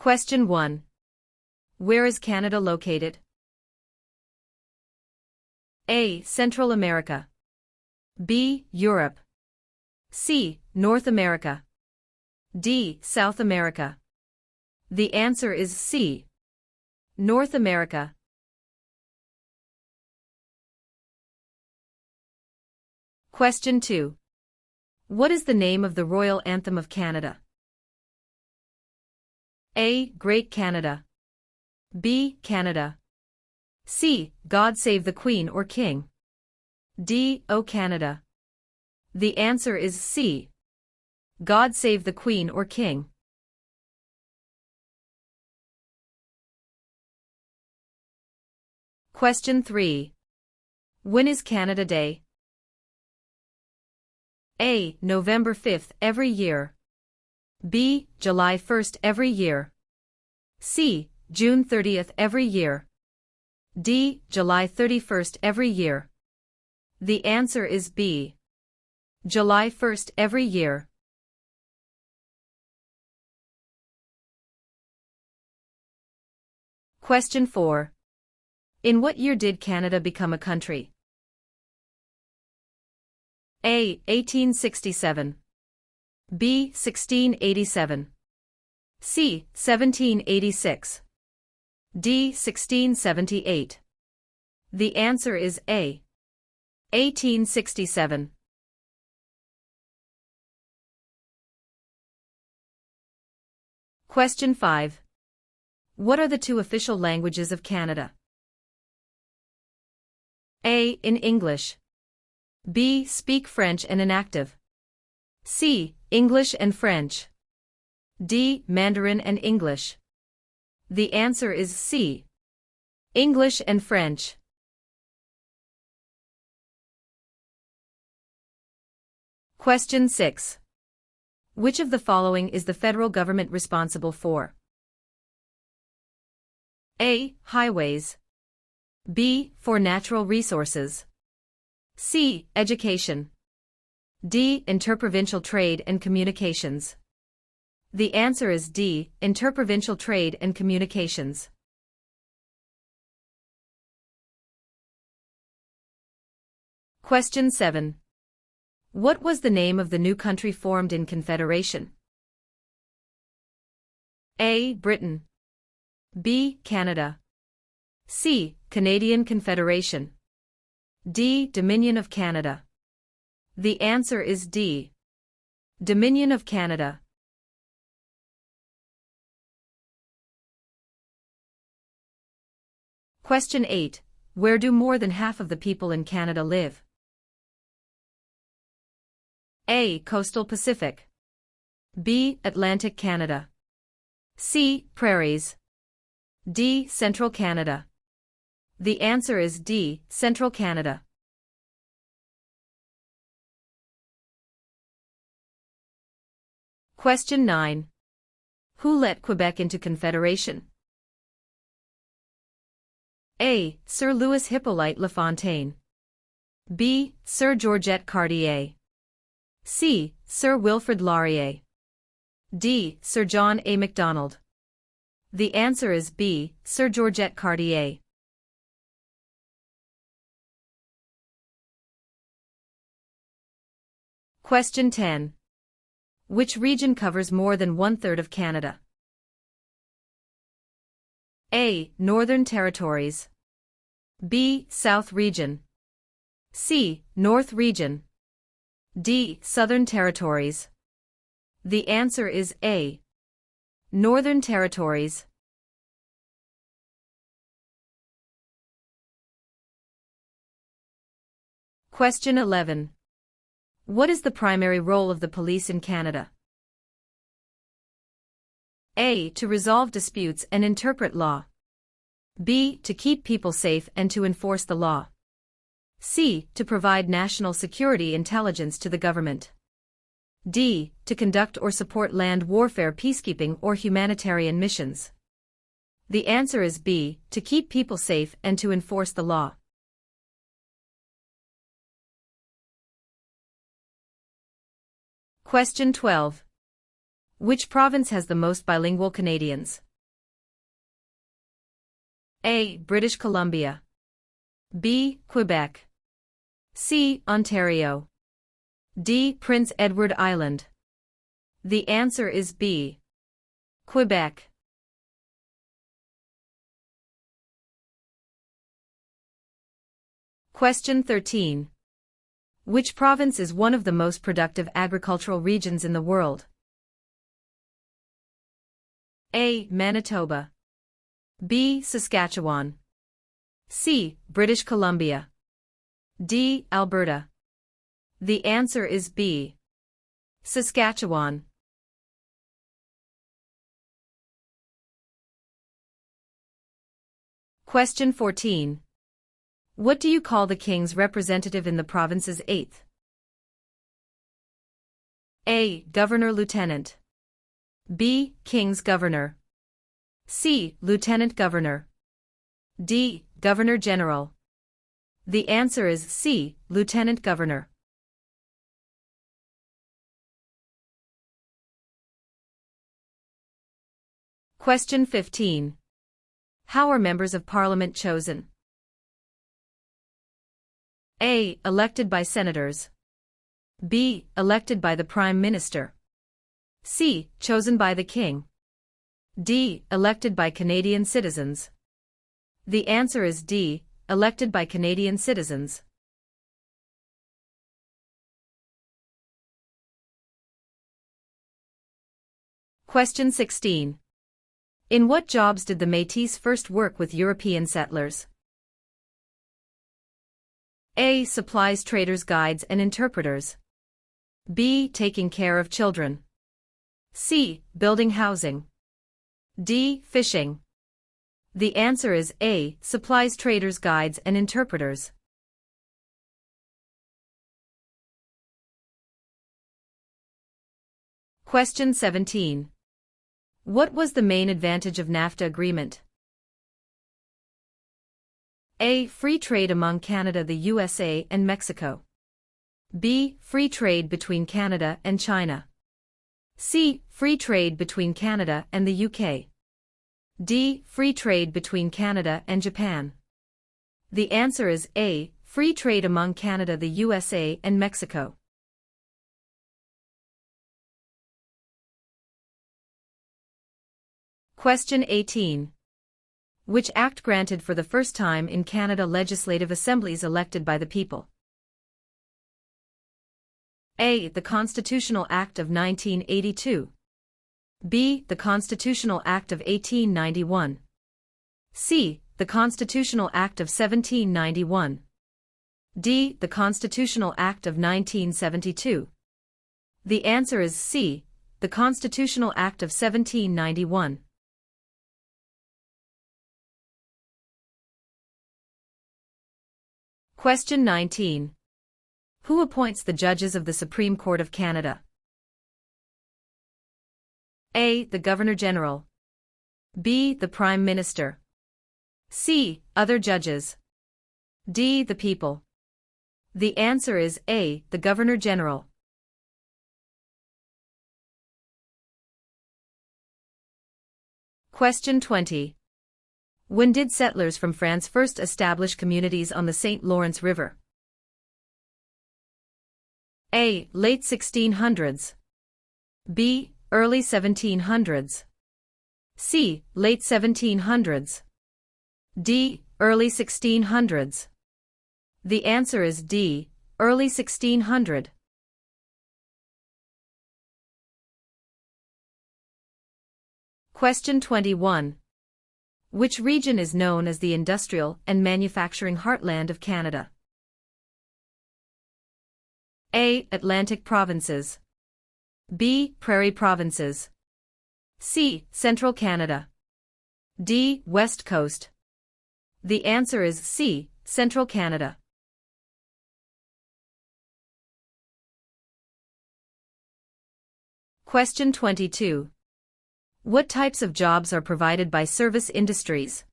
Question 1. Where is Canada located? A. Central America. B. Europe. C. North America. D. South America. The answer is C. North America. Question 2. What is the name of the royal anthem of Canada? A. Great Canada. B. Canada. C. God Save the Queen or King. D. O Canada. The answer is C. God Save the Queen or King. Question 3. When is Canada Day? A. November 5th every year. B. July 1st every year. C. June 30th every year. D. July 31st every year. The answer is B. July 1st every year. Question 4. In what year did Canada become a country? A. 1867. B. 1687. C. 1786. D. 1678. The answer is A. 1867. Question 5. What are the two official languages of Canada? A. In English. B. Speak French and inactive. C. English and French. D. Mandarin and English. The answer is C. English and French. Question 6. Which of the following is the federal government responsible for? A. Highways. B. For natural resources. C. Education. D. Interprovincial trade and communications. The answer is D. Interprovincial trade and communications. Question 7. What was the name of the new country formed in Confederation? A. Britain. B. Canada. C. Canadian Confederation. D. Dominion of Canada. The answer is D. Dominion of Canada. Question 8. Where do more than half of the people in Canada live? A. Coastal Pacific. B. Atlantic Canada. C. Prairies. D. Central Canada. The answer is D. Central Canada. Question 9. Who let Quebec into Confederation? A. Sir Louis Hippolyte Lafontaine. B. Sir Georgette Cartier. C. Sir Wilfrid Laurier. D. Sir John A. Macdonald. The answer is B. Sir Georgette Cartier. Question 10. Which region covers more than 1/3 of Canada? A. Northern Territories. B. South Region. C. North Region. D. Southern Territories. The answer is A. Northern Territories. Question 11. What is the primary role of the police in Canada? A. To resolve disputes and interpret law. B. To keep people safe and to enforce the law. C. To provide national security intelligence to the government. D. To conduct or support land warfare, peacekeeping, or humanitarian missions. The answer is B. To keep people safe and to enforce the law. Question 12. Which province has the most bilingual Canadians? A. British Columbia. B. Quebec. C. Ontario. D. Prince Edward Island. The answer is B. Quebec. Question 13. Which province is one of the most productive agricultural regions in the world? A. Manitoba. B. Saskatchewan. C. British Columbia. D. Alberta. The answer is B. Saskatchewan. Question 14. What do you call the king's representative in the province's 8th? A. Governor-Lieutenant. B. King's Governor. C. Lieutenant Governor. D. Governor-General. The answer is C. Lieutenant Governor. Question 15. How are members of Parliament chosen? A. Elected by senators. B. Elected by the Prime Minister. C. Chosen by the King. D. Elected by Canadian citizens. The answer is D. Elected by Canadian citizens. Question 16. In what jobs did the Métis first work with European settlers? A. Supplies traders, guides and interpreters. B. Taking care of children. C. Building housing. D. Fishing. The answer is A. Supplies traders, guides and interpreters. Question 17. What was the main advantage of NAFTA agreement? A. Free trade among Canada, the USA and Mexico. B. Free trade between Canada and China. C. Free trade between Canada and the UK. D. Free trade between Canada and Japan. The answer is A. Free trade among Canada, the USA and Mexico. Question 18. Which act granted for the first time in Canada legislative assemblies elected by the people? A. The Constitutional Act of 1982. B. The Constitutional Act of 1891. C. The Constitutional Act of 1791. D. The Constitutional Act of 1972. The answer is C. The Constitutional Act of 1791. Question 19. Who appoints the judges of the Supreme Court of Canada? A. The Governor-General. B. The Prime Minister. C. Other judges. D. The people. The answer is A. The Governor-General. Question 20. When did settlers from France first establish communities on the St. Lawrence River? A. Late 1600s. B. Early 1700s. C. Late 1700s. D. Early 1600s. The answer is D. Early 1600. Question 21. Which region is known as the industrial and manufacturing heartland of Canada? A. Atlantic provinces. B. Prairie provinces. C. Central Canada. D. West Coast. The answer is C. Central Canada. Question 22. What types of jobs are provided by service industries?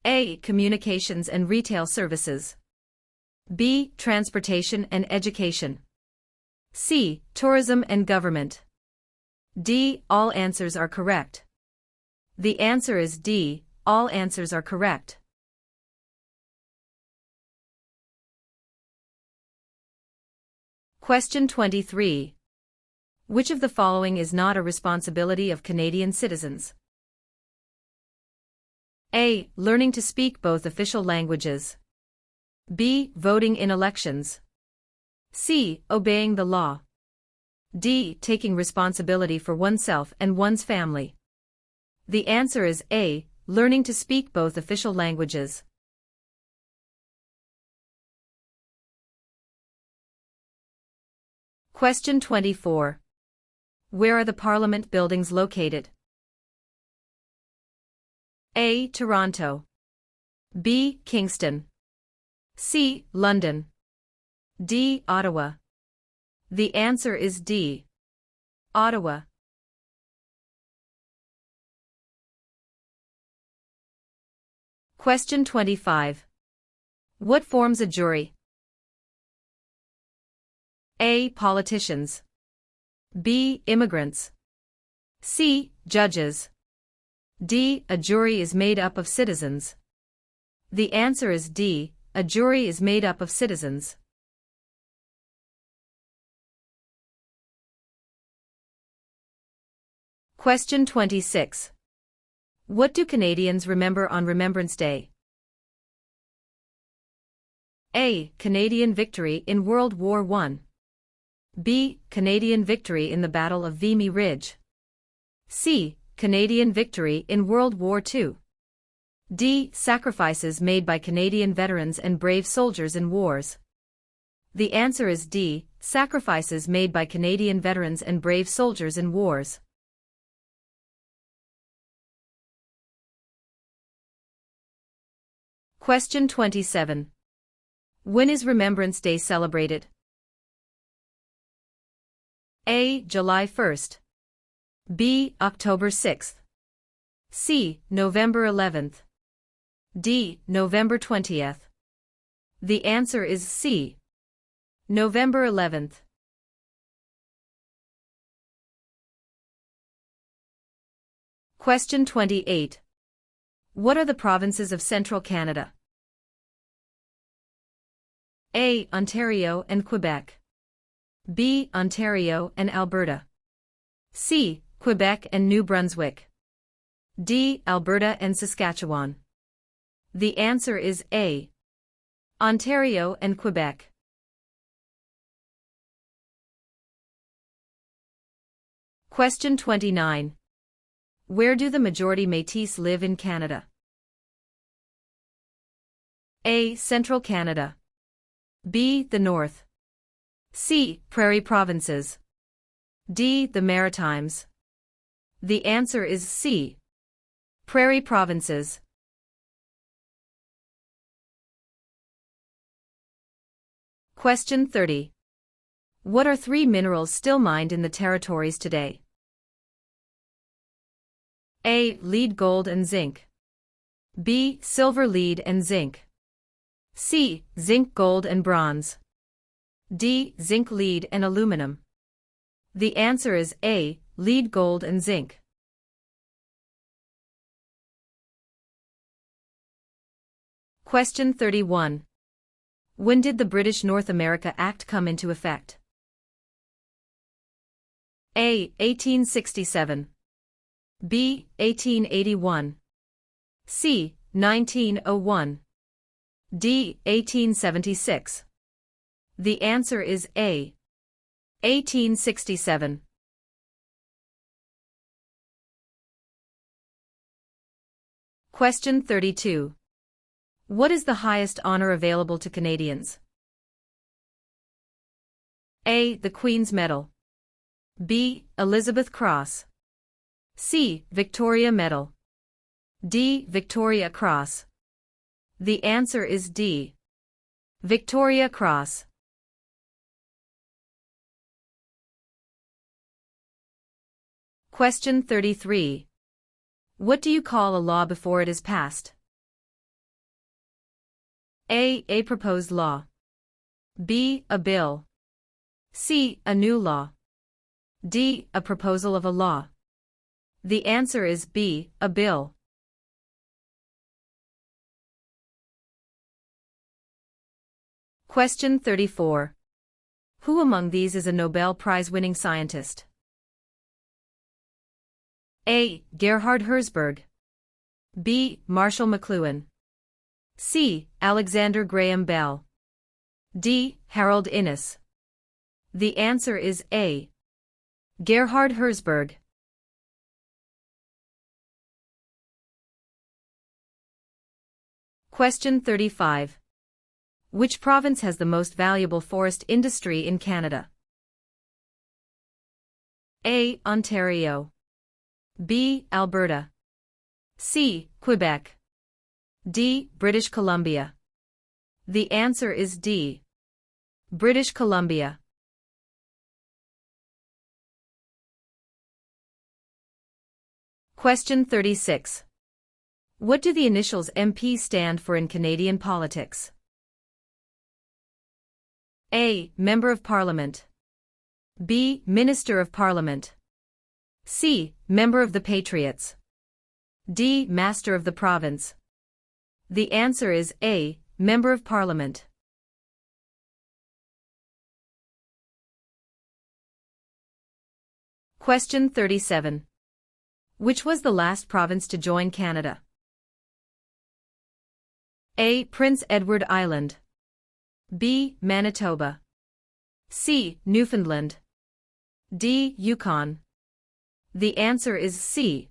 A. Communications and retail services. B. Transportation and education. C. Tourism and government. D. All answers are correct. The answer is D. All answers are correct. Question 23. Which of the following is not a responsibility of Canadian citizens? A. Learning to speak both official languages. B. Voting in elections. C. Obeying the law. D. Taking responsibility for oneself and one's family. The answer is A. Learning to speak both official languages. Question 24. Where are the Parliament buildings located? A. Toronto. B. Kingston. C. London. D. Ottawa. The answer is D. Ottawa. Question 25. What forms a jury? A. Politicians. B. Immigrants. C. Judges. D. A jury is made up of citizens. The answer is D. A jury is made up of citizens. Question 26. What do Canadians remember on Remembrance Day? A. Canadian victory in World War I. B. Canadian victory in the Battle of Vimy Ridge. C. Canadian victory in World War II. D. Sacrifices made by Canadian veterans and brave soldiers in wars. The answer is D. Sacrifices made by Canadian veterans and brave soldiers in wars. Question 27. When is Remembrance Day celebrated? A. July 1st. B. October 6th. C. November 11th. D. November 20th. The answer is C. November 11th. Question 28. What are the provinces of Central Canada? A. Ontario and Quebec. B. Ontario and Alberta. C. Quebec and New Brunswick. D. Alberta and Saskatchewan. The answer is A. Ontario and Quebec. Question 29. Where do the majority Métis live in Canada? A. Central Canada. B. The North. C. Prairie Provinces. D. The Maritimes. The answer is C. Prairie Provinces. Question 30. What are three minerals still mined in the territories today? A. Lead, gold and zinc. B. Silver, lead and zinc. C. Zinc, gold and bronze. D. Zinc, lead and aluminum. The answer is A. Lead, gold and zinc. Question 31. When did the British North America Act come into effect? A. 1867. B. 1881. C. 1901. D. 1876. The answer is A. 1867. Question 32. What is the highest honor available to Canadians? A. The Queen's Medal. B. Elizabeth Cross. C. Victoria Medal. D. Victoria Cross. The answer is D. Victoria Cross. Question 33. What do you call a law before it is passed? A. A proposed law. B. A bill. C. A new law. D. A proposal of a law. The answer is B, a bill. Question 34. Who among these is a Nobel Prize-winning scientist? A. Gerhard Herzberg. B. Marshall McLuhan. C. Alexander Graham Bell. D. Harold Innis. The answer is A. Gerhard Herzberg. Question 35. Which province has the most valuable forest industry in Canada? A. Ontario. B. Alberta. C. Quebec. D. British Columbia. The answer is D. British Columbia. Question 36. What do the initials MP stand for in Canadian politics? A. Member of Parliament. B. Minister of Parliament. C. Member of the Patriots. D. Master of the Province. The answer is A. Member of Parliament. Question 37. Which was the last province to join Canada? A. Prince Edward Island. B. Manitoba. C. Newfoundland. D. Yukon. The answer is C.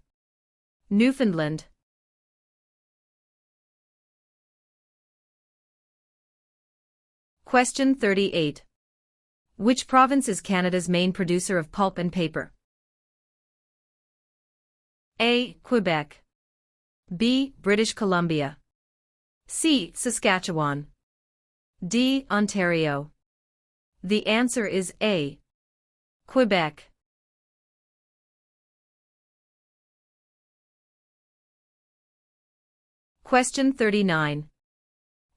Newfoundland. Question 38. Which province is Canada's main producer of pulp and paper? A. Quebec. B. British Columbia. C. Saskatchewan. D. Ontario. The answer is A. Quebec. Question 39.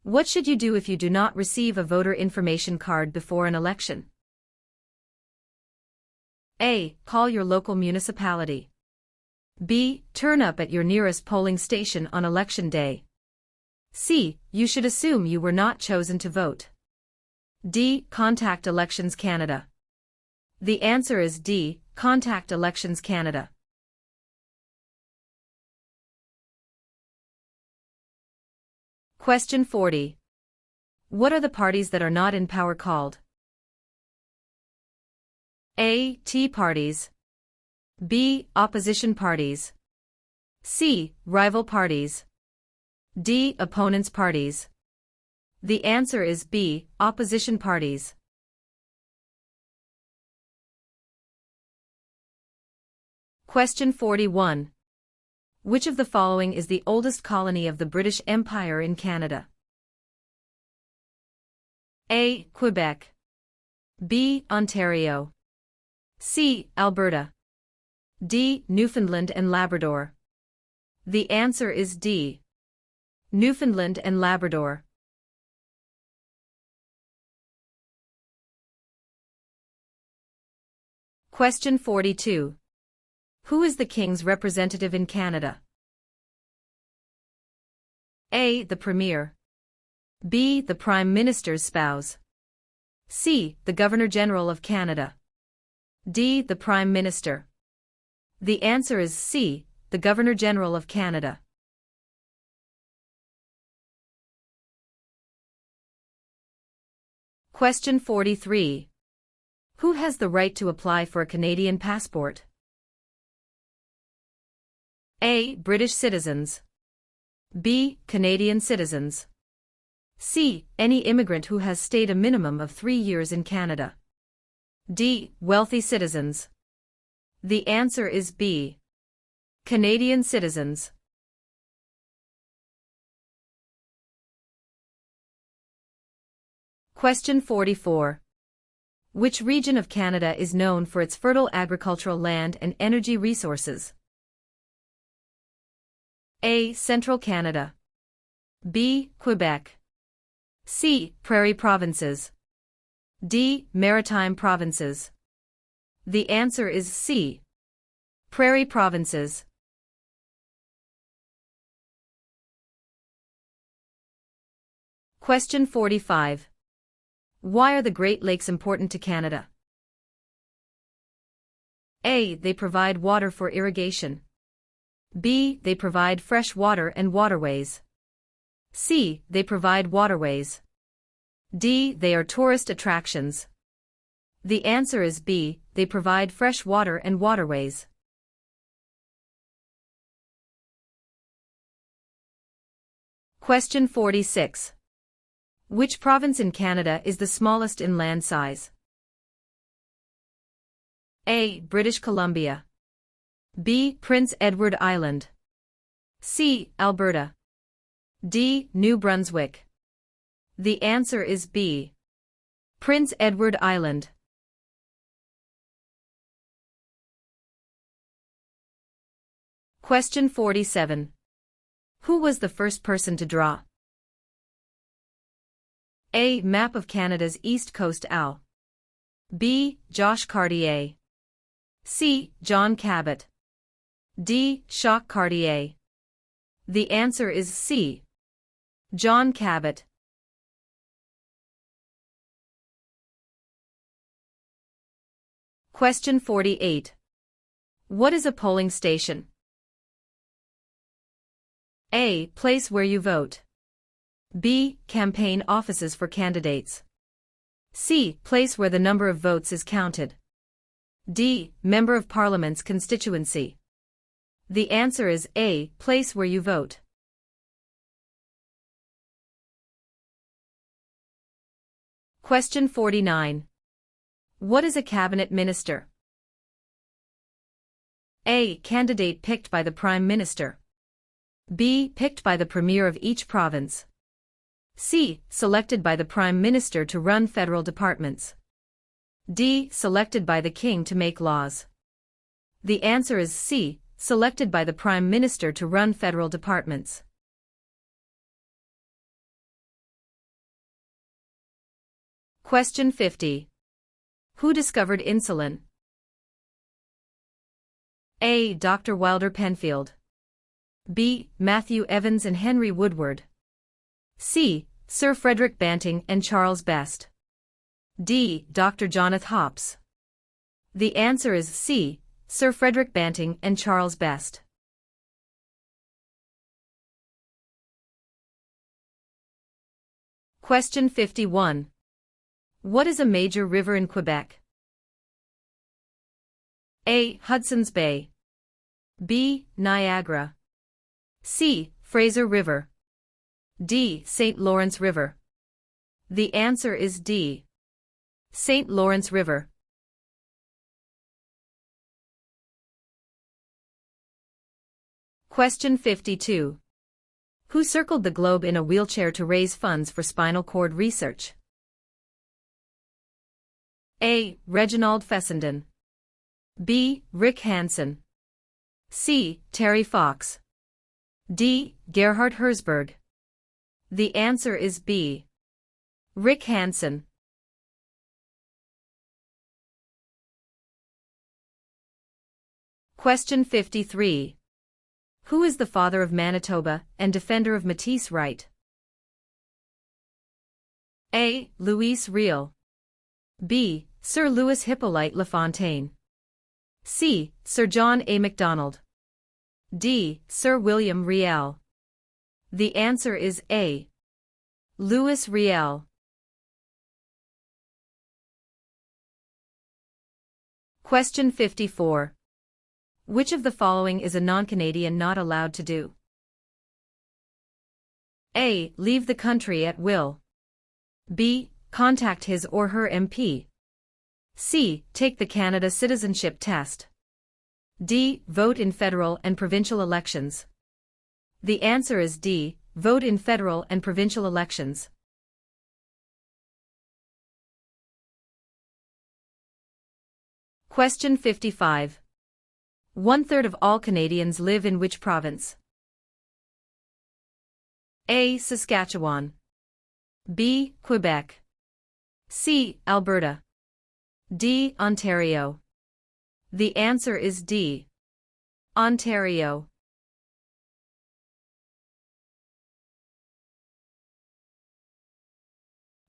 What should you do if you do not receive a voter information card before an election? A. Call your local municipality. B. Turn up at your nearest polling station on election day. C. You should assume you were not chosen to vote. D. Contact Elections Canada. The answer is D. Contact Elections Canada. Question 40. What are the parties that are not in power called? A. Tea parties. B. Opposition parties. C. Rival parties. D. Opponents parties. The answer is B. Opposition parties. Question 41. Which of the following is the oldest colony of the British Empire in Canada? A. Quebec. B. Ontario. C. Alberta. D. Newfoundland and Labrador. The answer is D. Newfoundland and Labrador. Question 42. Who is the King's representative in Canada? A. The Premier. B. The Prime Minister's spouse. C. The Governor-General of Canada. D. The Prime Minister. The answer is C. The Governor-General of Canada. Question 43. Who has the right to apply for a Canadian passport? A. British citizens. B. Canadian citizens. C. Any immigrant who has stayed a minimum of 3 years in Canada. D. Wealthy citizens. The answer is B. Canadian citizens. Question 44. Which region of Canada is known for its fertile agricultural land and energy resources? A. Central Canada. B. Quebec. C. Prairie provinces. D. Maritime provinces. The answer is C. Prairie provinces. Question 45. Why are the Great Lakes important to Canada? A. They provide water for irrigation. B. They provide fresh water and waterways. C. They provide waterways. D. They are tourist attractions. The answer is B. They provide fresh water and waterways. Question 46. Which province in Canada is the smallest in land size? A. British Columbia. B. Prince Edward Island. C. Alberta. D. New Brunswick. The answer is B. Prince Edward Island. Question 47. Who was the first person to draw? A. Map of Canada's East Coast AL. B. Josh Cartier. C. John Cabot. D. Jacques Cartier. The answer is C. John Cabot. Question 48. What is a polling station? A. Place where you vote. B. Campaign offices for candidates. C. Place where the number of votes is counted. D. Member of Parliament's constituency. The answer is A. Place where you vote. Question 49. What is a cabinet minister? A. Candidate picked by the Prime Minister. B. Picked by the Premier of each province. C. Selected by the Prime Minister to run federal departments. D. Selected by the King to make laws. The answer is C. Selected by the Prime Minister to run federal departments. Question 50. Who discovered insulin? A. Dr. Wilder Penfield. B. Matthew Evans and Henry Woodward. C. Sir Frederick Banting and Charles Best. D. Dr. Jonathan Hops. The answer is C. Sir Frederick Banting and Charles Best. Question 51. What is a major river in Quebec? A. Hudson's Bay. B. Niagara. C. Fraser River. D. St. Lawrence River. The answer is D. St. Lawrence River. Question 52. Who circled the globe in a wheelchair to raise funds for spinal cord research? A. Reginald Fessenden. B. Rick Hansen. C. Terry Fox. D. Gerhard Herzberg. The answer is B. Rick Hansen. Question 53. Who is the father of Manitoba and defender of Métis right? A. Louis Riel. B. Sir Louis Hippolyte Lafontaine. C. Sir John A. Macdonald. D. Sir William Riel. The answer is A. Louis Riel. Question 54. Which of the following is a non-Canadian not allowed to do? A. Leave the country at will. B. Contact his or her MP. C. Take the Canada Citizenship Test. D. Vote in federal and provincial elections. The answer is D. Vote in federal and provincial elections. Question 55. 1/3 of all Canadians live in which province? A. Saskatchewan. B. Quebec. C. Alberta. D. Ontario. The answer is D. Ontario.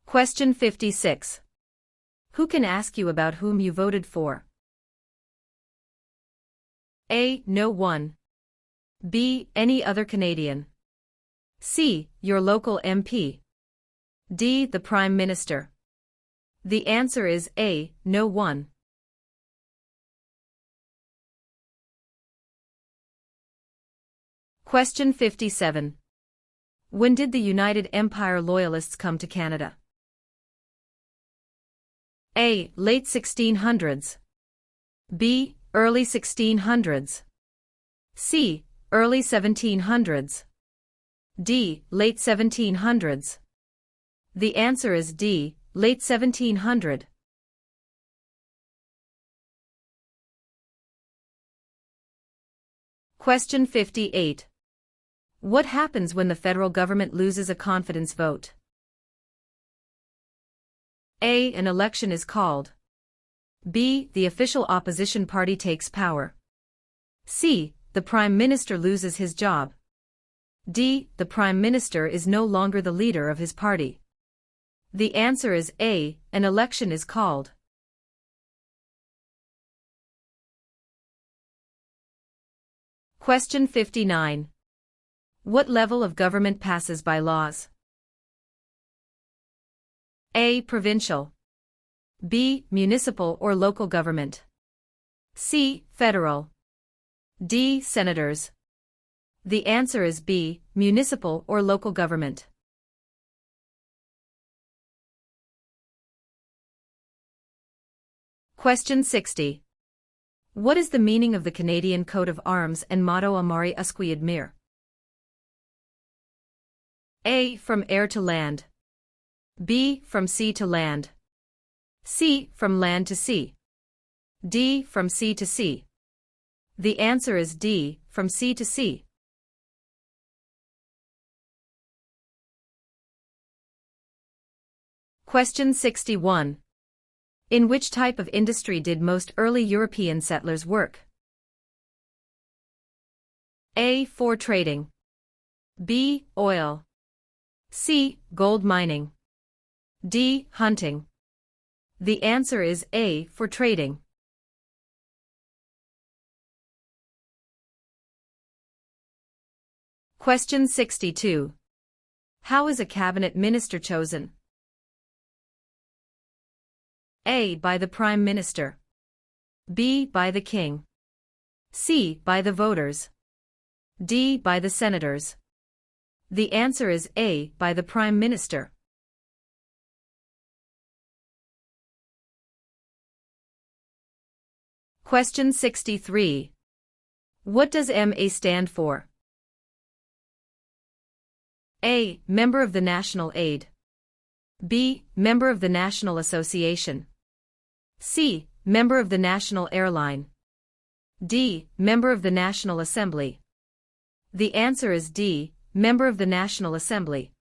Question 56. Who can ask you about whom you voted for? A. No one. B. Any other Canadian. C. Your local MP. D. The Prime Minister. The answer is A. No one. Question 57. When did the United Empire Loyalists come to Canada? A. Late 1600s. B. Early 1600s. C. Early 1700s. D. Late 1700s. The answer is D. Late 1700. Question 58. What happens when the federal government loses a confidence vote? A. An election is called. B. The official opposition party takes power. C. The Prime Minister loses his job. D. The Prime Minister is no longer the leader of his party. The answer is A. An election is called. Question 59. What level of government passes by laws? A. Provincial. B. Municipal or local government. C. Federal. D. Senators. The answer is B. Municipal or local government. Question 60. What is the meaning of the Canadian coat of arms and motto Amari Usquid Mir? A. From air to land. B. From sea to land. C. From land to sea. D. From sea to sea. The answer is D. From sea to sea. Question 61. In which type of industry did most early European settlers work? A. For trading. B. Oil. C. Gold mining. D. Hunting. The answer is A. For trading. Question 62. How is a cabinet minister chosen? A. By the Prime Minister. B. By the King. C. By the voters. D. By the senators. The answer is A. By the Prime Minister. Question 63. What does MA stand for? A. Member of the National Aid. B. Member of the National Association. C. Member of the National Airline. D. Member of the National Assembly. The answer is D. Member of the National Assembly.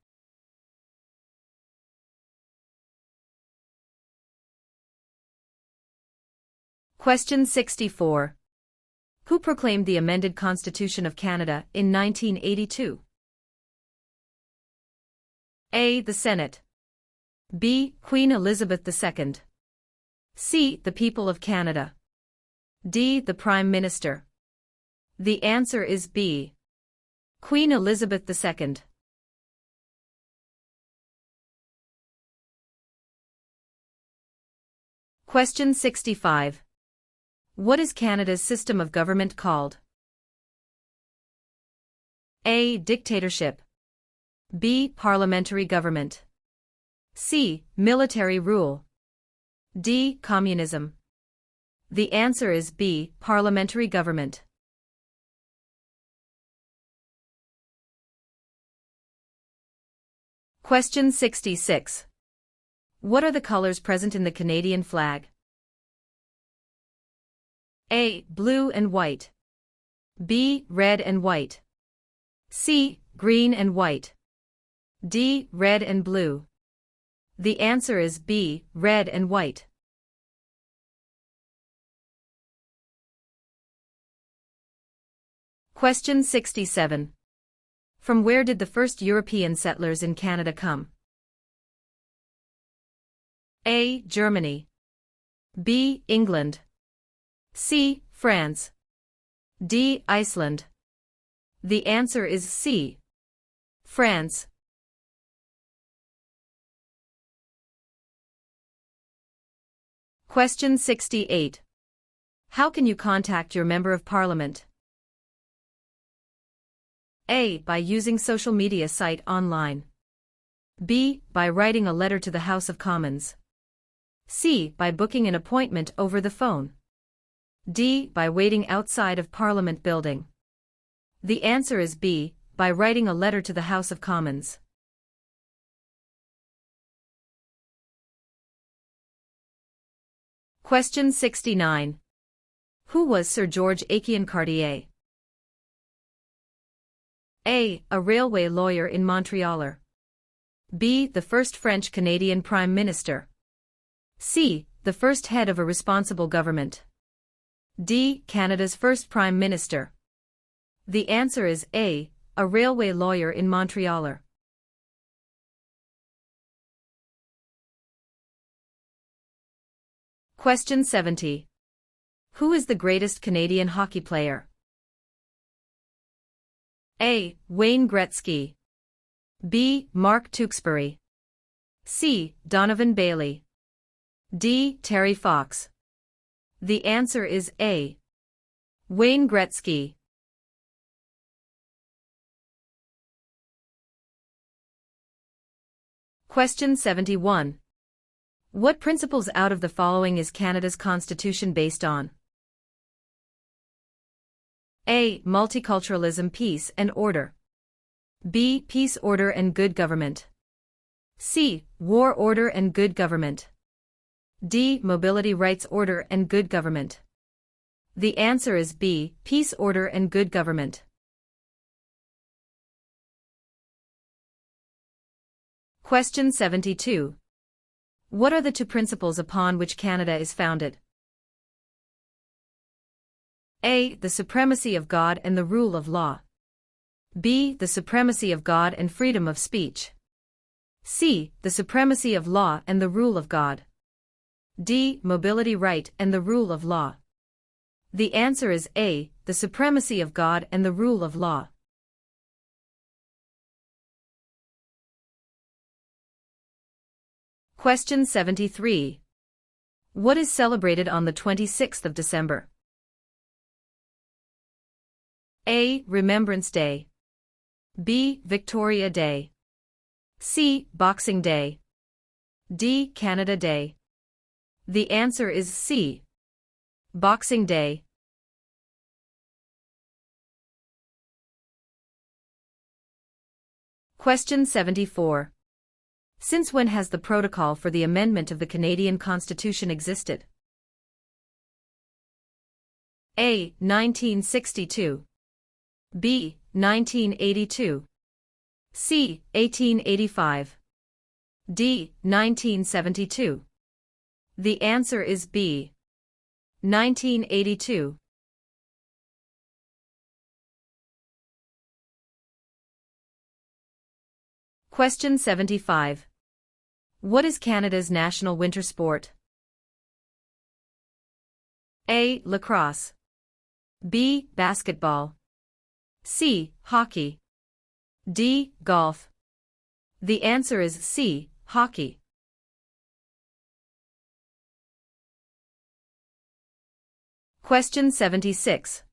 Question 64. Who proclaimed the amended Constitution of Canada in 1982? A. The Senate. B. Queen Elizabeth II. C. The people of Canada. D. The Prime Minister. The answer is B. Queen Elizabeth II. Question 65. What is Canada's system of government called? A. Dictatorship. B. Parliamentary government. C. Military rule. D. Communism. The answer is B. Parliamentary government. Question 66. What are the colors present in the Canadian flag? A. Blue and white. B. Red and white. C. Green and white. D. Red and blue. The answer is B. Red and white. Question 67. From where did the first European settlers in Canada come? A. Germany. B. England. C. France. D. Iceland. The answer is C. France. Question 68. How can you contact your Member of Parliament? A. By using social media site online. B. By writing a letter to the House of Commons. C. By booking an appointment over the phone. D. By waiting outside of Parliament building. The answer is B. By writing a letter to the House of Commons. Question 69. Who was Sir George Aiken Cartier? A. A railway lawyer in Montreal. B. The first French-Canadian Prime Minister. C. The first head of a responsible government. D. Canada's first Prime Minister. The answer is A. A railway lawyer in Montreal. Question 70. Who is the greatest Canadian hockey player? A. Wayne Gretzky. B. Mark Tewksbury. C. Donovan Bailey. D. Terry Fox. The answer is A. Wayne Gretzky. Question 71. What principles out of the following is Canada's Constitution based on? A. Multiculturalism, peace and order. B. Peace, order and good government. C. War, order and good government. D. Mobility, rights, order and good government. The answer is B. Peace, order and good government. Question 72. What are the two principles upon which Canada is founded? A. The supremacy of God and the rule of law. B. The supremacy of God and freedom of speech. C. The supremacy of law and the rule of God. D. Mobility, right and the rule of law. The answer is A. The supremacy of God and the rule of law. Question 73. What is celebrated on the 26th of December? A. Remembrance Day. B. Victoria Day. C. Boxing Day. D. Canada Day. The answer is C. Boxing Day. Question 74. Since when has the protocol for the amendment of the Canadian Constitution existed? A. 1962. B. 1982. C. 1885. D. 1972. The answer is B. 1982. Question 75. What is Canada's national winter sport? A. Lacrosse. B. Basketball. C. Hockey. D. Golf. The answer is C. Hockey. Question 76.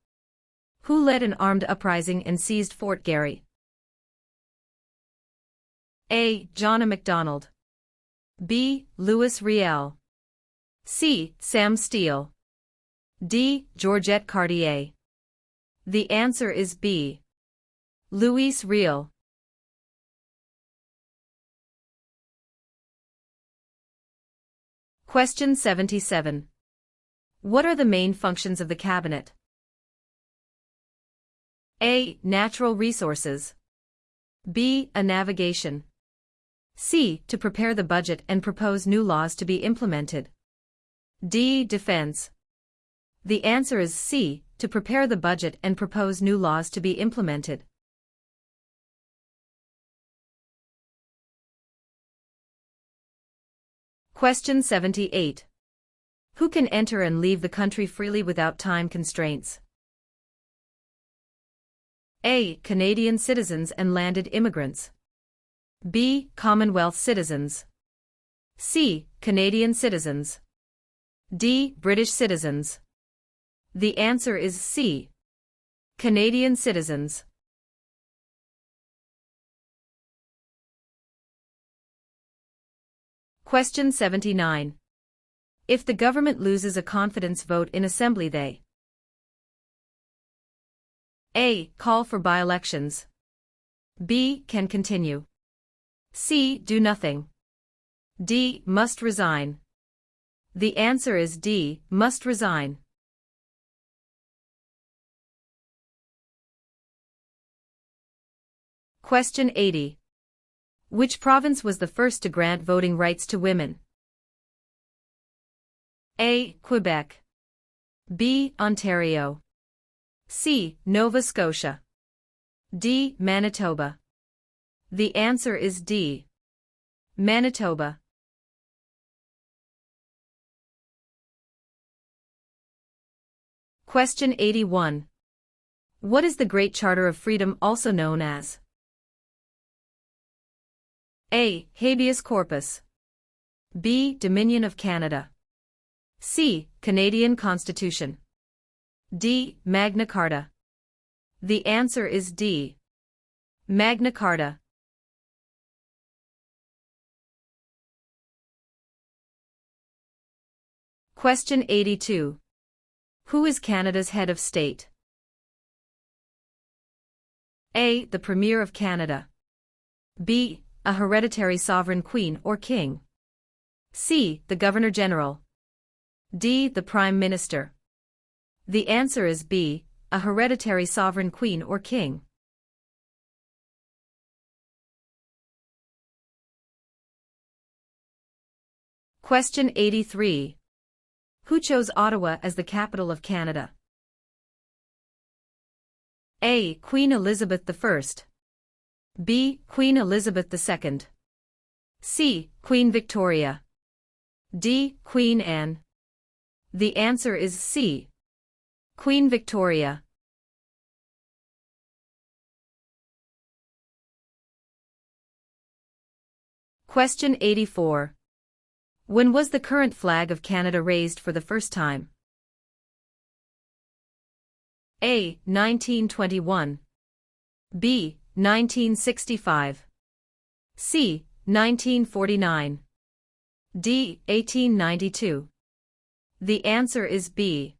Who led an armed uprising and seized Fort Garry? A. John A. Macdonald. B. Louis Riel. C. Sam Steele. D. Georgette Cartier. The answer is B. Louis Riel. Question 77. What are the main functions of the Cabinet? A. Natural resources. B. A navigation. C. To prepare the budget and propose new laws to be implemented. D. Defense. The answer is C. To prepare the budget and propose new laws to be implemented. Question 78. Who can enter and leave the country freely without time constraints? A. Canadian citizens and landed immigrants. B. Commonwealth citizens. C. Canadian citizens. D. British citizens. The answer is C. Canadian citizens. Question 79. If the government loses a confidence vote in Assembly, they A. Call for by-elections. B. Can continue. C. Do nothing. D. Must resign. The answer is D. Must resign. Question 80. Which province was the first to grant voting rights to women? A. Quebec. B. Ontario. C. Nova Scotia. D. Manitoba. The answer is D. Manitoba. Question 81. What is the Great Charter of Freedom also known as? A. Habeas corpus. B. Dominion of Canada. C. Canadian Constitution. D. Magna Carta. The answer is D. Magna Carta. Question 82. Who is Canada's head of state? A. The Premier of Canada. B. A hereditary sovereign queen or king. C. The Governor-General. D. The Prime Minister. The answer is B. A hereditary sovereign queen or king. Question 83. Who chose Ottawa as the capital of Canada? A. Queen Elizabeth I. B. Queen Elizabeth II. C. Queen Victoria. D. Queen Anne. The answer is C. Queen Victoria. Question 84. When was the current flag of Canada raised for the first time? A. 1921. B. 1965. C. 1949. D. 1892. The answer is B.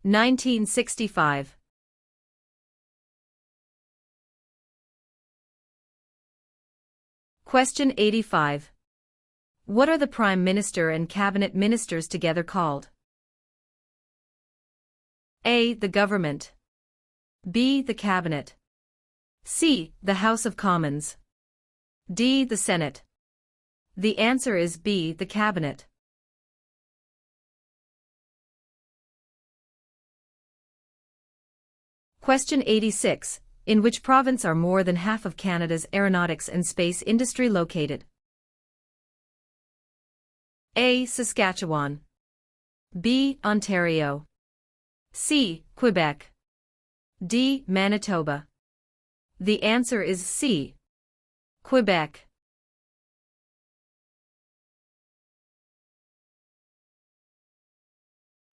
1965. Question 85. What are the Prime Minister and Cabinet Ministers together called? A. The Government. B. The Cabinet. C. The House of Commons. D. The Senate. The answer is B. The Cabinet. Question 86. In which province are more than half of Canada's aeronautics and space industry located? A. Saskatchewan. B. Ontario. C. Quebec. D. Manitoba. The answer is C. Quebec.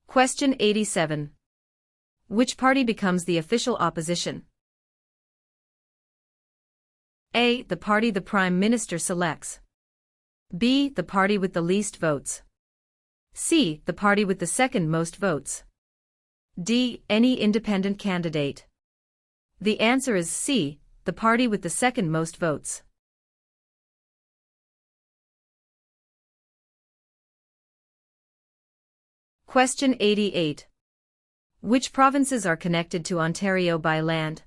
Question 87. Which party becomes the official opposition? A. The party the Prime Minister selects. B. The party with the least votes. C. The party with the second most votes. D. Any independent candidate. The answer is C. The party with the second most votes. Question 88. Which provinces are connected to Ontario by land?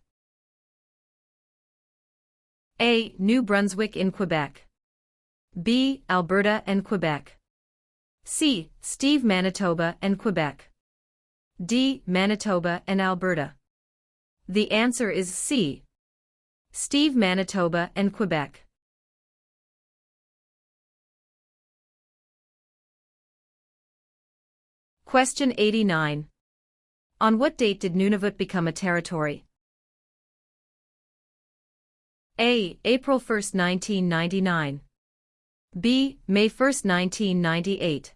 A. New Brunswick in Quebec. B. Alberta and Quebec. C. Steve Manitoba and Quebec. D. Manitoba and Alberta. The answer is C. Steve, Manitoba and Quebec. Question 89. On what date did Nunavut become a territory? A. April 1, 1999. B. May 1, 1998.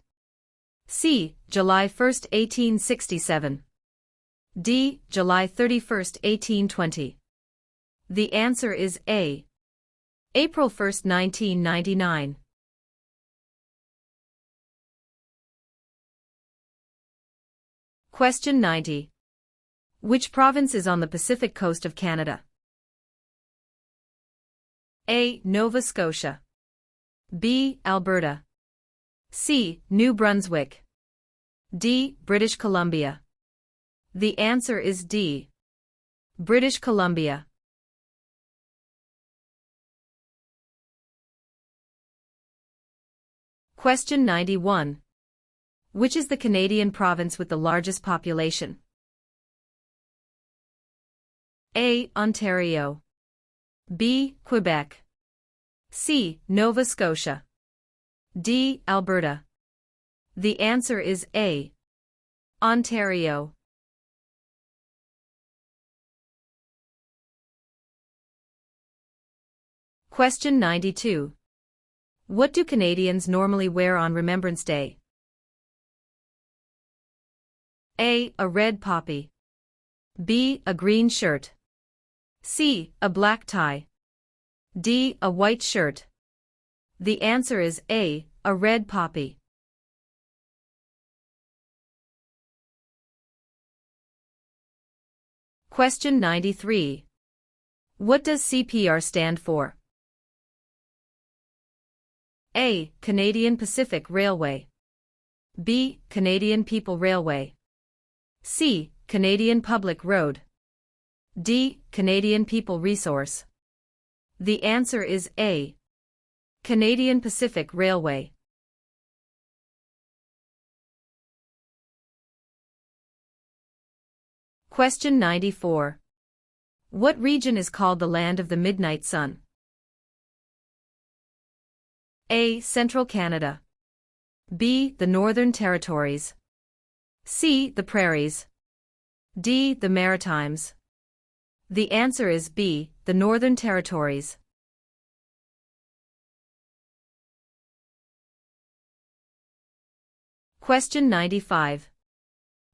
C. July 1, 1867. D. July 31, 1820. The answer is A. April 1, 1999. Question 90. Which province is on the Pacific coast of Canada? A. Nova Scotia. B. Alberta. C. New Brunswick. D. British Columbia. The answer is D. British Columbia. Question 91. Which is the Canadian province with the largest population? A. Ontario. B. Quebec. C. Nova Scotia. D. Alberta. The answer is A. Ontario. Question 92. What do Canadians normally wear on Remembrance Day? A. A red poppy. B. A green shirt. C. A black tie. D. A white shirt. The answer is A. A red poppy. Question 93. What does CPR stand for? A. Canadian Pacific Railway. B. Canadian People Railway. C. Canadian Public Road. D. Canadian People Resource. The answer is A. Canadian Pacific Railway. Question 94. What region is called the Land of the Midnight Sun? A. Central Canada. B. The Northern Territories. C. The Prairies. D. The Maritimes. The answer is B. The Northern Territories. Question 95.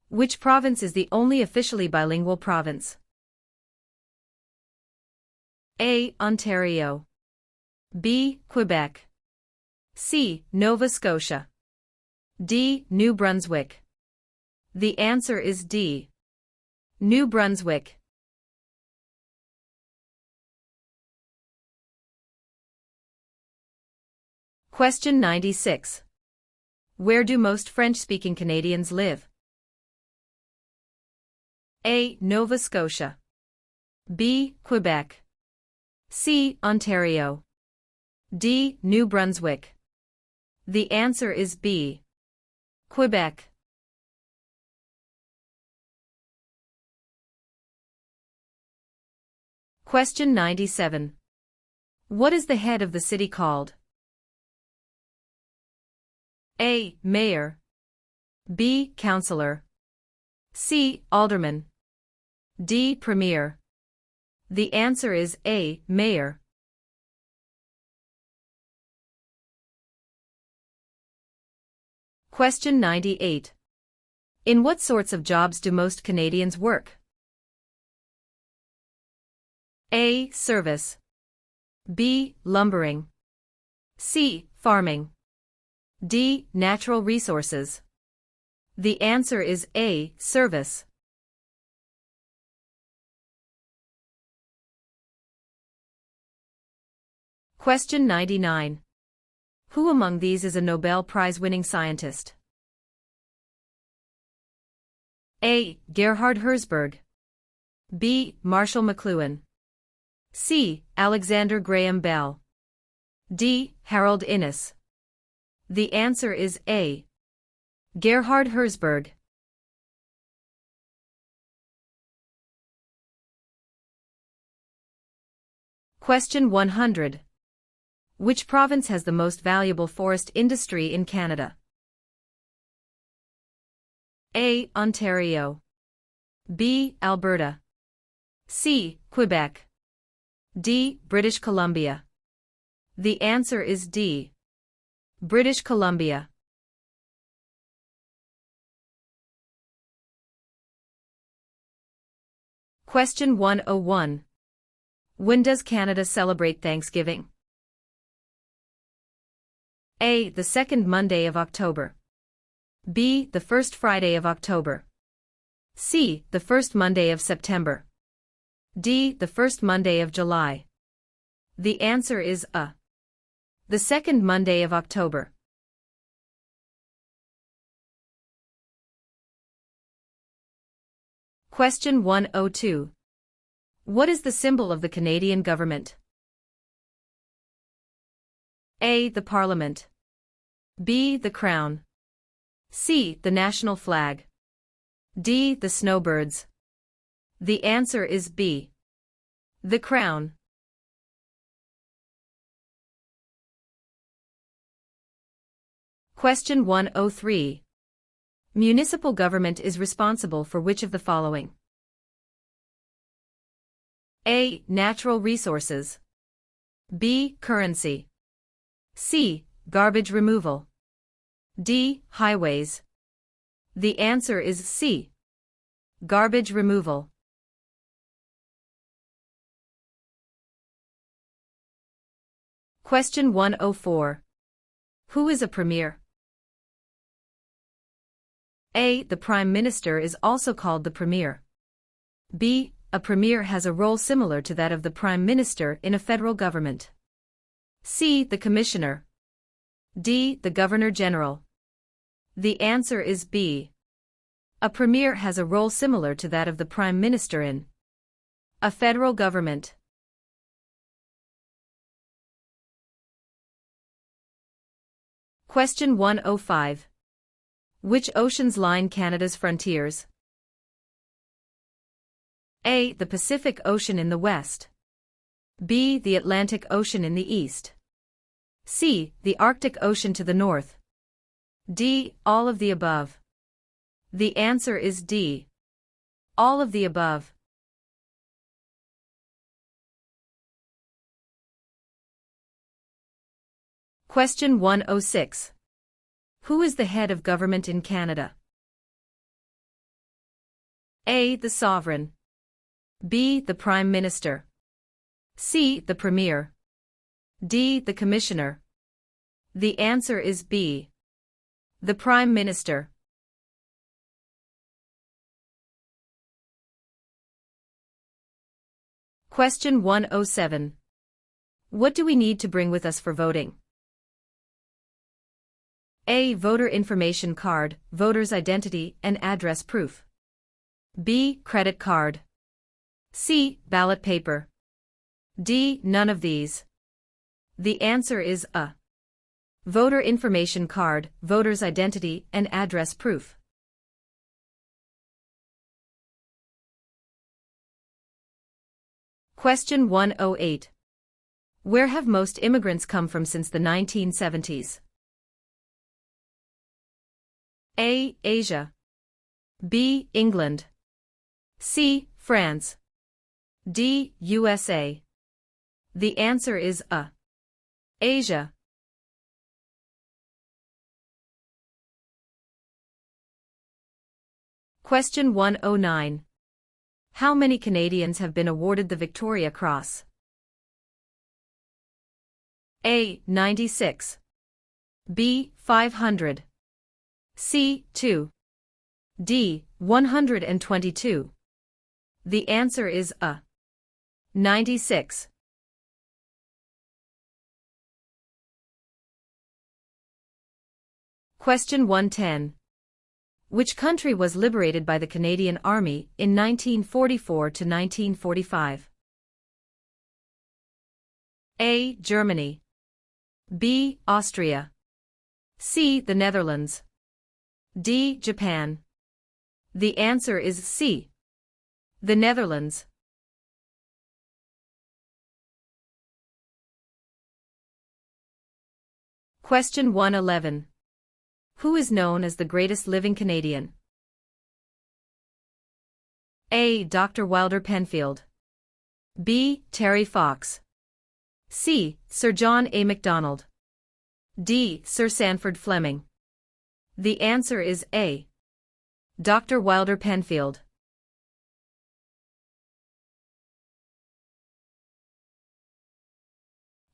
Which province is the only officially bilingual province? A. Ontario. B. Quebec. C. Nova Scotia. D. New Brunswick. The answer is D. New Brunswick. Question 96. Where do most French-speaking Canadians live? A. Nova Scotia. B. Quebec. C. Ontario. D. New Brunswick. The answer is B. Quebec. Question 97. What is the head of the city called? A. Mayor. B. Councillor. C. Alderman. D. Premier. The answer is A. Mayor. Question 98. In what sorts of jobs do most Canadians work? A. Service. B. Lumbering. C. Farming. D. Natural resources. The answer is A. Service. Question 99. Who among these is a Nobel Prize-winning scientist? A. Gerhard Herzberg. B. Marshall McLuhan. C. Alexander Graham Bell. D. Harold Innis. The answer is A. Gerhard Herzberg. Question 100. Which province has the most valuable forest industry in Canada? A. Ontario. B. Alberta. C. Quebec. D. British Columbia. The answer is D. British Columbia. Question 101. When does Canada celebrate Thanksgiving? A. The second Monday of October. B. The first Friday of October. C. The first Monday of September. D. The first Monday of July. The answer is A. The second Monday of October. Question 102. What is the symbol of the Canadian government? A. The Parliament. B. The Crown. C. The national flag. D. The snowbirds. The answer is B. The Crown. Question 103. Municipal government is responsible for which of the following? A. Natural resources. B. Currency. C. Garbage removal. D. Highways. The answer is C. Garbage removal. Question 104. Who is a premier? A. The Prime Minister is also called the Premier. B. A Premier has a role similar to that of the Prime Minister in a federal government. C. The Commissioner. D. The Governor-General. The answer is B. A Premier has a role similar to that of the Prime Minister in a federal government. Question 105. Which oceans line Canada's frontiers? A. The Pacific Ocean in the west. B. The Atlantic Ocean in the east. C. The Arctic Ocean to the north. D. All of the above. The answer is D. All of the above. Question 106. Who is the head of government in Canada? A. The Sovereign. B. The Prime Minister. C. The Premier. D. The Commissioner. The answer is B. The Prime Minister. Question 107. What do we need to bring with us for voting? A. Voter information card, voter's identity and address proof. B. Credit card. C. Ballot paper. D. None of these. The answer is A. Voter information card, voter's identity and address proof. Question 108. Where have most immigrants come from since the 1970s? A. Asia. B. England. C. France. D. USA. The answer is A. Asia. Question 109. How many Canadians have been awarded the Victoria Cross? A. 96. B. 500. C. 2. D. 122. The answer is A. 96. Question 110. Which country was liberated by the Canadian Army in 1944 to 1945? A. Germany. B. Austria. C. The Netherlands. D. Japan. The answer is C. The Netherlands. Question 111. Who is known as the greatest living Canadian? A. Dr. Wilder Penfield. B. Terry Fox. C. Sir John A. Macdonald. D. Sir Sandford Fleming. The answer is A. Dr. Wilder Penfield.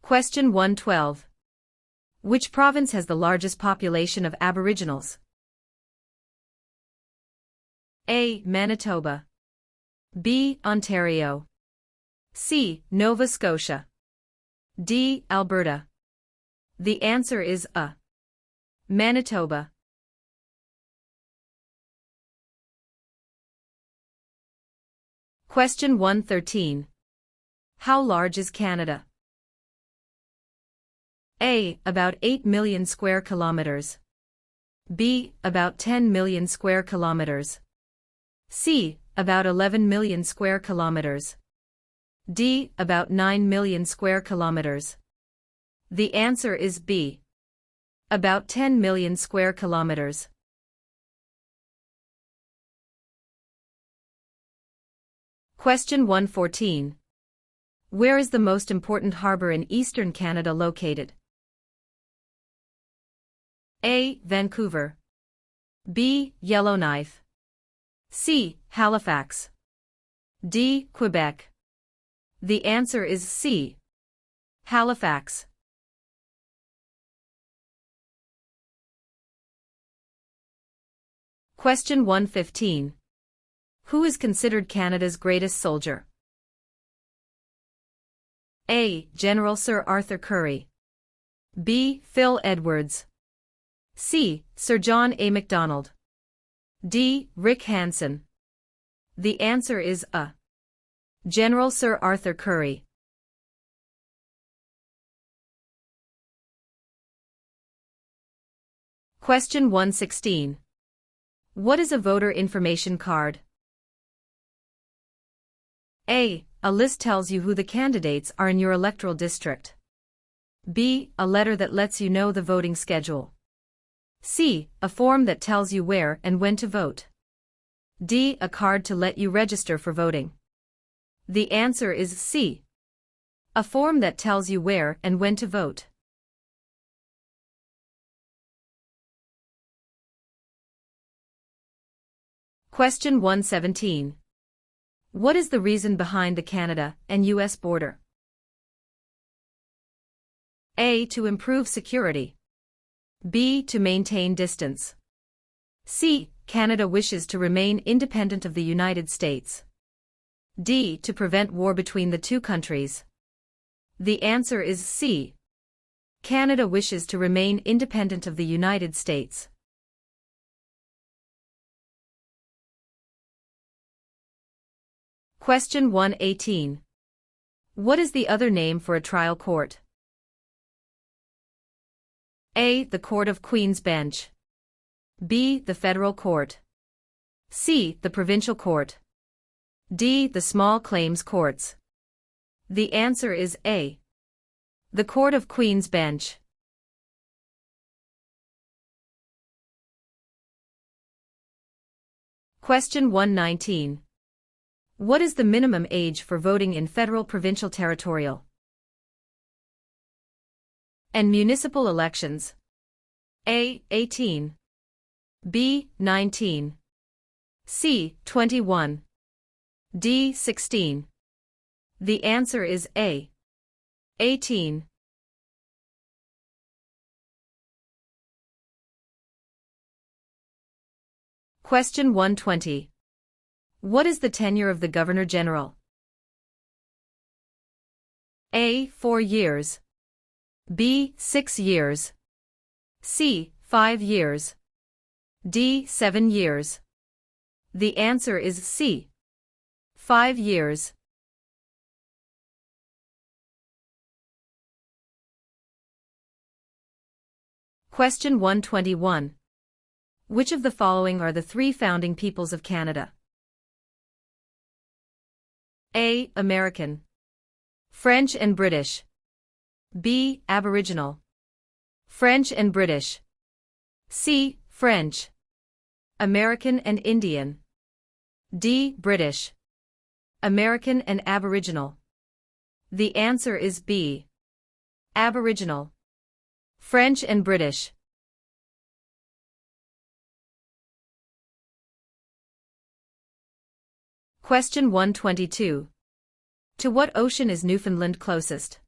Question 112. Which province has the largest population of Aboriginals? A. Manitoba. B. Ontario. C. Nova Scotia. D. Alberta. The answer is A. Manitoba. Question 113. How large is Canada? A. About 8 million square kilometers. B. About 10 million square kilometers. C. About 11 million square kilometers. D. About 9 million square kilometers. The answer is B. About 10 million square kilometers. Question 114. Where is the most important harbor in eastern Canada located? A. Vancouver. B. Yellowknife. C. Halifax. D. Quebec. The answer is C. Halifax. Question 115. Who is considered Canada's greatest soldier? A. General Sir Arthur Currie. B. Phil Edwards. C. Sir John A. Macdonald. D. Rick Hansen. The answer is A. General Sir Arthur Currie. Question 116. What is a voter information card? A. A list tells you who the candidates are in your electoral district. B. A letter that lets you know the voting schedule. C. A form that tells you where and when to vote. D. A card to let you register for voting. The answer is C. A form that tells you where and when to vote. Question 117. What is the reason behind the Canada and U.S. border? A. To improve security. B. To maintain distance. C. Canada wishes to remain independent of the United States. D. To prevent war between the two countries. The answer is C. Canada wishes to remain independent of the United States. Question 118. What is the other name for a trial court? A. The Court of Queen's Bench. B. The Federal Court. C. The Provincial Court. D. The Small Claims Courts. The answer is A. The Court of Queen's Bench. Question 119. What is the minimum age for voting in federal, provincial, territorial, and municipal elections? A. 18. B. 19. C. 21. D. 16. The answer is A. 18. Question 120. What is the tenure of the Governor-General? A. 4 years. B. 6 years. C. 5 years. D. 7 years. The answer is C. 5 years. Question 121. Which of the following are the three founding peoples of Canada? A. American. French and British. B. Aboriginal. French and British. C. French. American and Indian. D. British. American and Aboriginal. The answer is B. Aboriginal. French and British. Question 122. To what ocean is Newfoundland closest?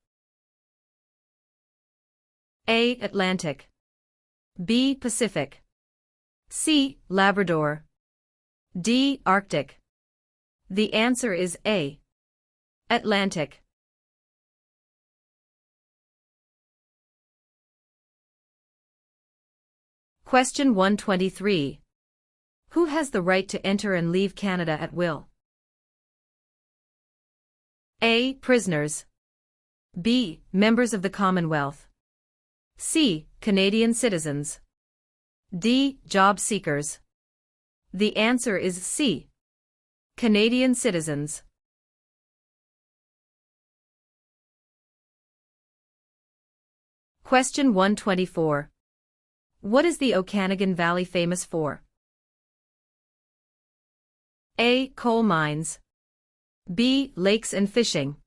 A. Atlantic. B. Pacific. C. Labrador. D. Arctic. The answer is A. Atlantic. Question 123. Who has the right to enter and leave Canada at will? A. Prisoners. B. Members of the Commonwealth. C. Canadian citizens. D. Job seekers. The answer is C. Canadian citizens. Question 124. What is the Okanagan Valley famous for? A. Coal mines. B. Lakes and fishing.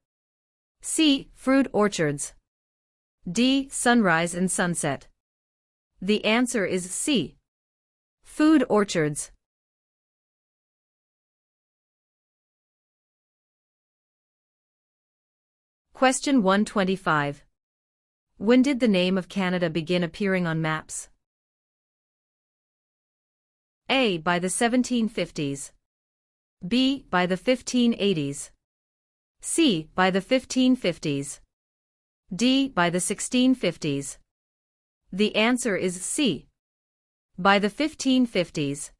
C. Fruit orchards. D. Sunrise and sunset. The answer is C. Food orchards. Question 125. When did the name of Canada begin appearing on maps? A. By the 1750s. B. By the 1580s. C. By the 1550s. D. By the 1650s. The answer is C. By the 1550s.